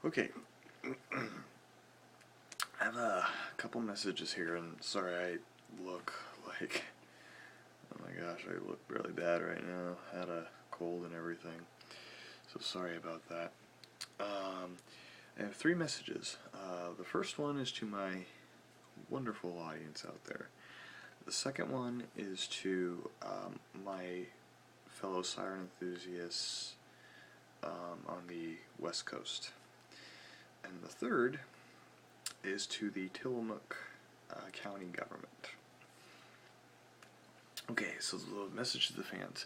Okay, I have a couple messages here, and sorry I look like, oh my gosh, I look really bad right now. Had a cold and everything, so sorry about that. I have three messages. The first one is to my wonderful audience out there. The second one is to my fellow siren enthusiasts on the West Coast. And the third is to the Tillamook County government. Okay, so the message to the fans.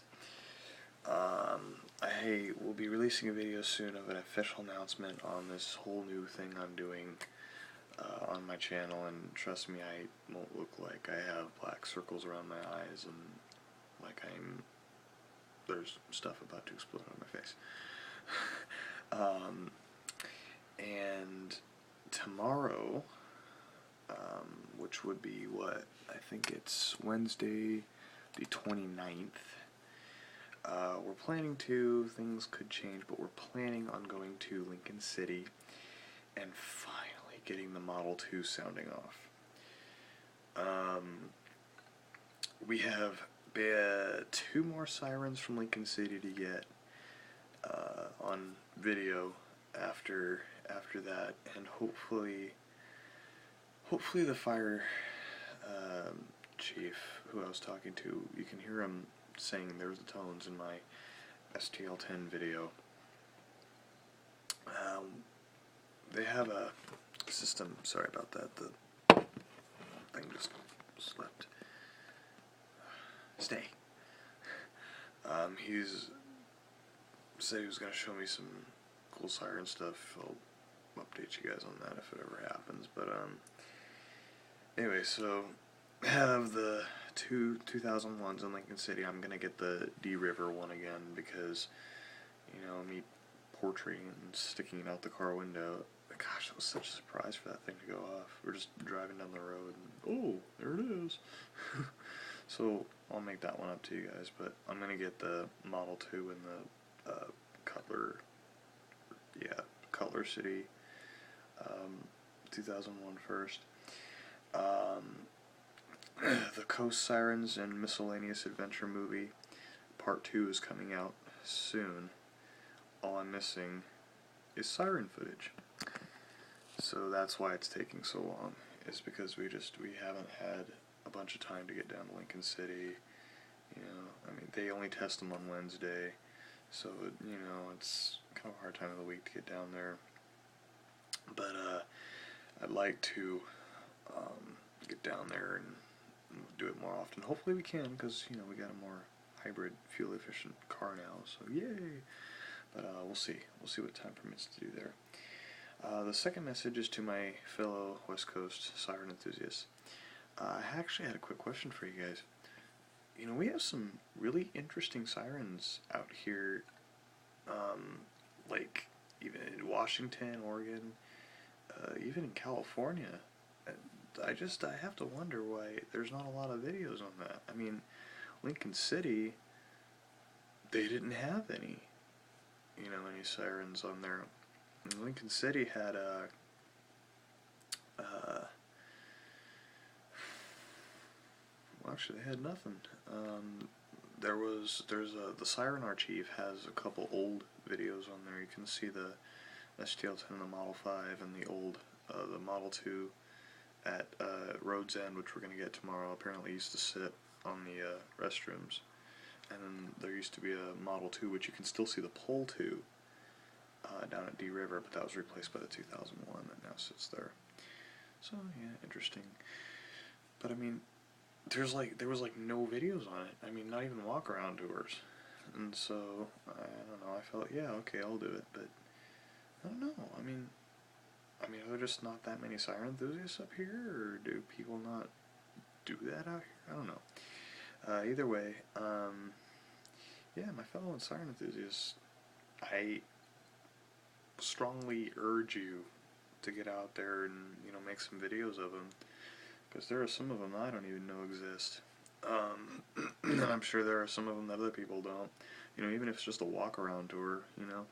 I will be releasing a video soon of an official announcement on this whole new thing I'm doing on my channel, and trust me, I won't look like I have black circles around my eyes and like there's stuff about to explode on my face. And tomorrow, which would be what, I think it's Wednesday the 29th, we're planning to, things could change, but we're planning on going to Lincoln City and finally getting the Model 2 sounding off. We have two more sirens from Lincoln City to get on video after that, and hopefully the fire chief who I was talking to, you can hear him saying there's the tones in my STL10 video. They have a system, sorry about that, the thing just slipped. Stay. He's said he was going to show me some cool siren stuff. I'll update you guys on that if it ever happens. But anyway, so I have the two 2001s in Lincoln City. I'm going to get the D River one again because, you know, me portraying and sticking it out the car window. Gosh, it was such a surprise for that thing to go off. We're just driving down the road and, oh, there it is. So I'll make that one up to you guys, but I'm going to get the Model 2 and the Cutler City 2001 first. The Coast Sirens and Miscellaneous Adventure movie Part 2 is coming out soon. All I'm missing is siren footage. So that's why it's taking so long, is because we haven't had a bunch of time to get down to Lincoln City. You know, I mean, they only test them on Wednesday, so, you know, it's kind of a hard time of the week to get down there. But I'd like to get down there and do it more often. Hopefully we can, because, you know, we got a more hybrid, fuel-efficient car now, so yay! But we'll see. We'll see what time permits to do there. The second message is to my fellow West Coast siren enthusiasts. I actually had a quick question for you guys. You know, we have some really interesting sirens out here, like even in Washington, Oregon, even in California. I have to wonder why there's not a lot of videos on that. I mean, Lincoln City, they didn't have any sirens on there. And Lincoln City had well, actually they had nothing. The Siren Archive has a couple old videos on there. You can see the STL10 and the Model 5 and the old, the Model 2 at Road's End, which we're going to get tomorrow. Apparently used to sit on the restrooms. And then there used to be a Model 2, which you can still see the pole to down at D River, but that was replaced by the 2001 that now sits there. So, yeah, interesting. But I mean, there was like no videos on it. I mean, not even walk around tours. And so I don't know. I felt, yeah, okay, I'll do it. But I don't know. I mean, are there just not that many siren enthusiasts up here, or do people not do that out here? I don't know. Either way, yeah, my fellow siren enthusiasts, I strongly urge you to get out there and, you know, make some videos of them, because there are some of them I don't even know exist. And I'm sure there are some of them that other people don't. You know, even if it's just a walk-around tour, you know.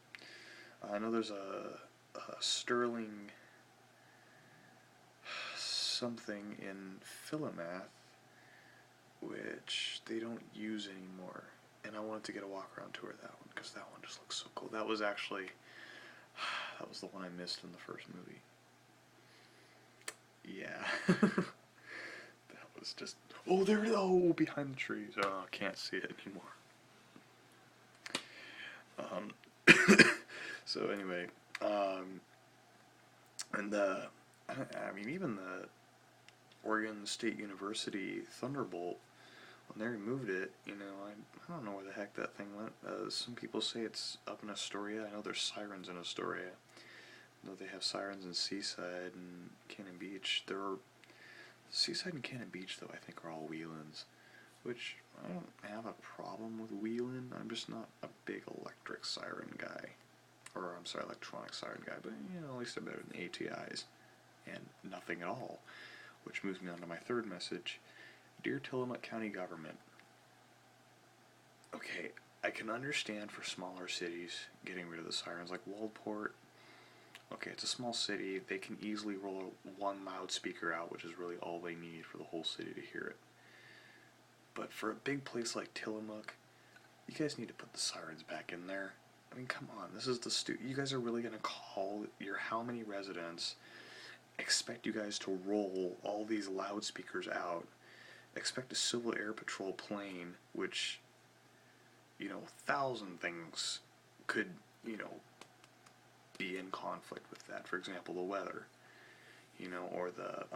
I know there's a sterling something in Philomath, which they don't use anymore. And I wanted to get a walk around tour of that one because that one just looks so cool. That was actually, that was the one I missed in the first movie. Yeah. That was just, oh, there it is, oh, behind the trees. Oh, I can't see it anymore. So anyway, and I mean, even the Oregon State University Thunderbolt, when they removed it, you know, I don't know where the heck that thing went. Some people say it's up in Astoria. I know there's sirens in Astoria. I know they have sirens in Seaside and Cannon Beach. There are Seaside and Cannon Beach, though, I think are all Whelans, which I don't have a problem with Whelan. I'm just not a big electric siren guy, or I'm sorry, electronic siren guy. But you know, at least I'm better than ATIs and nothing at all. Which moves me on to my third message. Dear Tillamook County government, okay, I can understand for smaller cities getting rid of the sirens, like Waldport. Okay, it's a small city, they can easily roll one loudspeaker out, which is really all they need for the whole city to hear it. But for a big place like Tillamook, you guys need to put the sirens back in there. I mean, come on, this is the you guys are really going to call your how many residents, expect you guys to roll all these loudspeakers out, expect a Civil Air Patrol plane, which, you know, 1,000 things could, you know, be in conflict with that. For example, the weather, you know, or the,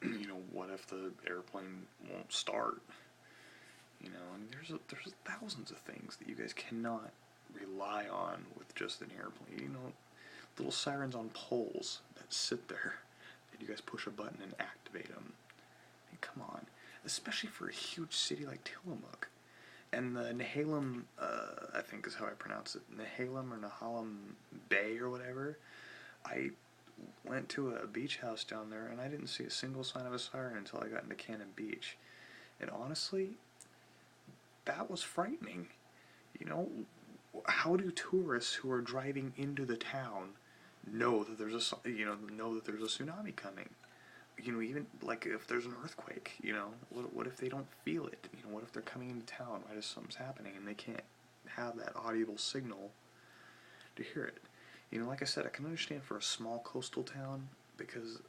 you know, what if the airplane won't start? You know, and there's thousands of things that you guys cannot rely on with just an airplane. You know, little sirens on poles that sit there, and you guys push a button and activate them. I mean, come on, especially for a huge city like Tillamook. And the Nehalem, I think is how I pronounce it, Nehalem or Nehalem Bay or whatever, I went to a beach house down there and I didn't see a single sign of a siren until I got into Cannon Beach. And honestly, that was frightening. You know, how do tourists who are driving into the town know that there's a, know that there's a tsunami coming? You know, even like if there's an earthquake, you know, what if they don't feel it? You know, what if they're coming into town right as something's happening and they can't have that audible signal to hear it? You know, like I said, I can understand for a small coastal town, because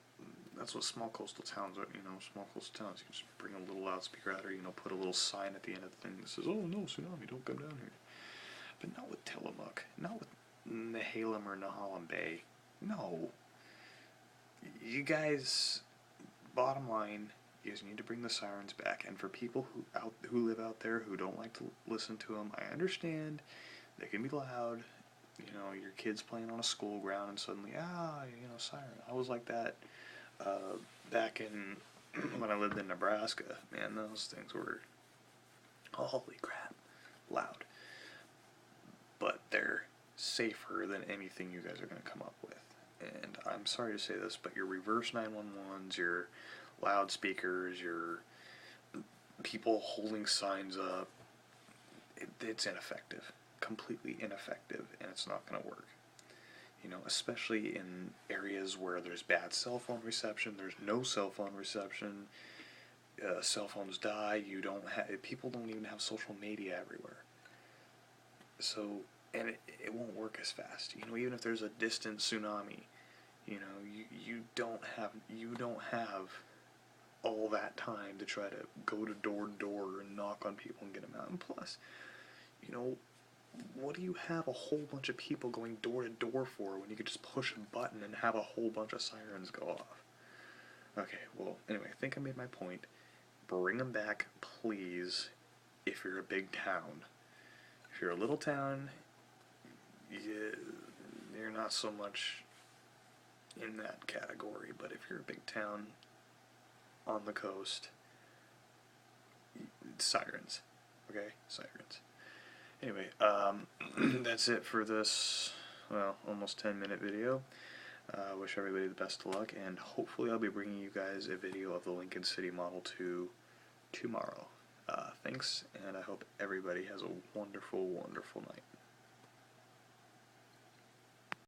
that's what small coastal towns are. You know, small coastal towns, you can just bring a little loudspeaker out, or, you know, put a little sign at the end of the thing that says, "Oh no, tsunami, don't come down here." But not with Tillamook, not with Nehalem or Nehalem Bay. No, you guys. Bottom line, you guys need to bring the sirens back. And for people who live out there who don't like to listen to them, I understand they can be loud. You know, your kid's playing on a school ground and suddenly, you know, siren. I was like that back in when I lived in Nebraska. Man, those things were, holy crap, loud. But they're safer than anything you guys are going to come up with. And I'm sorry to say this, but your reverse 911s, your loudspeakers, your people holding signs up, it's ineffective. Completely ineffective, and it's not going to work. You know, especially in areas where there's bad cell phone reception, there's no cell phone reception, cell phones die, people don't even have social media everywhere. So, and it won't work as fast. You know, even if there's a distant tsunami, you know, you don't have all that time to try to go to door and knock on people and get them out. And plus, you know, what do you have a whole bunch of people going door to door for when you could just push a button and have a whole bunch of sirens go off? Okay, well, anyway, I think I made my point. Bring them back, please, if you're a big town. If you're a little town, you're not so much in that category, but if you're a big town on the coast, sirens. Okay? Sirens. Anyway, that's it for this, well, almost 10-minute video. Wish everybody the best of luck, and hopefully I'll be bringing you guys a video of the Lincoln City Model 2 tomorrow. Thanks, and I hope everybody has a wonderful, wonderful night.